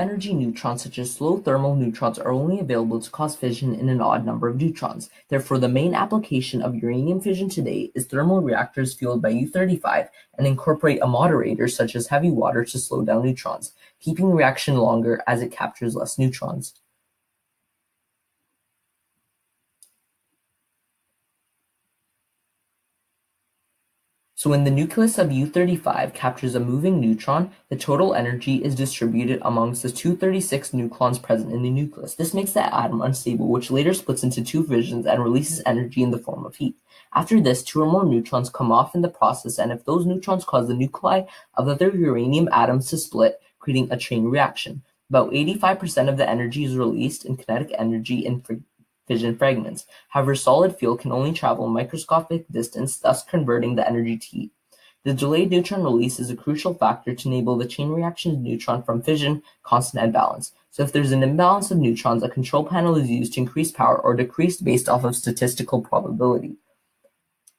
energy neutrons such as slow thermal neutrons are only available to cause fission in an odd number of neutrons. Therefore, the main application of uranium fission today is thermal reactors fueled by U-35 and incorporate a moderator such as heavy water to slow down neutrons, keeping the reaction longer as it captures less neutrons. So when the nucleus of U-35 captures a moving neutron, the total energy is distributed amongst the 236 nucleons present in the nucleus. This makes the atom unstable, which later splits into two fissions and releases energy in the form of heat. After this, two or more neutrons come off in the process, and if those neutrons cause the nuclei of other uranium atoms to split, creating a chain reaction. About 85% of the energy is released in kinetic energy in fission fragments. However, solid fuel can only travel a microscopic distance, thus converting the energy to heat. The delayed neutron release is a crucial factor to enable the chain reaction of neutron from fission, constant, and balance. So if there's an imbalance of neutrons, a control panel is used to increase power or decrease based off of statistical probability.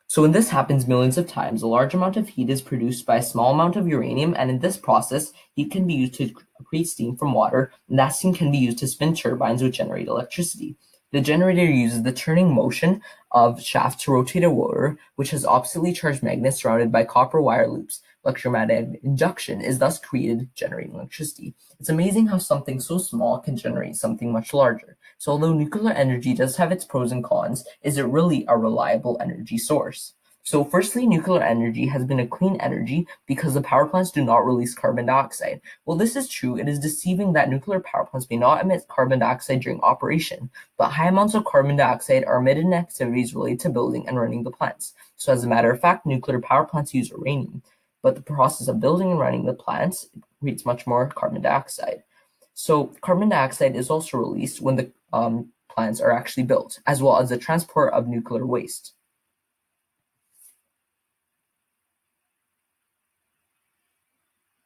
So when this happens millions of times, a large amount of heat is produced by a small amount of uranium, and in this process, heat can be used to create steam from water, and that steam can be used to spin turbines which generate electricity. The generator uses the turning motion of shaft to rotate a rotor, which has oppositely charged magnets surrounded by copper wire loops. Electromagnetic induction is thus created, generating electricity. It's amazing how something so small can generate something much larger. So although nuclear energy does have its pros and cons, is it really a reliable energy source? So firstly, nuclear energy has been a clean energy because the power plants do not release carbon dioxide. While this is true, it is deceiving that nuclear power plants may not emit carbon dioxide during operation, but high amounts of carbon dioxide are emitted in activities related to building and running the plants. So as a matter of fact, nuclear power plants use uranium, but the process of building and running the plants creates much more carbon dioxide. So carbon dioxide is also released when the plants are actually built, as well as the transport of nuclear waste.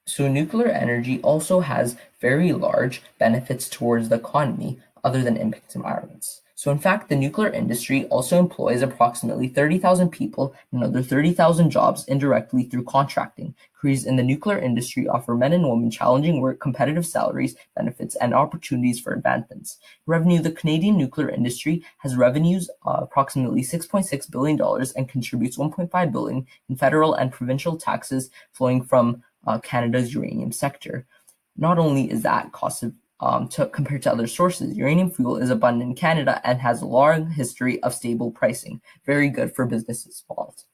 So nuclear energy also has very large benefits towards the economy other than impacts environments. So in fact, the nuclear industry also employs approximately 30,000 people and another 30,000 jobs indirectly through contracting. Careers in the nuclear industry offer men and women challenging work, competitive salaries, benefits, and opportunities for advancements. Revenue: the Canadian nuclear industry has revenues approximately $6.6 billion and contributes $1.5 billion in federal and provincial taxes flowing from Canada's uranium sector. Not only is that cost compared to other sources, uranium fuel is abundant in Canada and has a long history of stable pricing. Very good for businesses involved.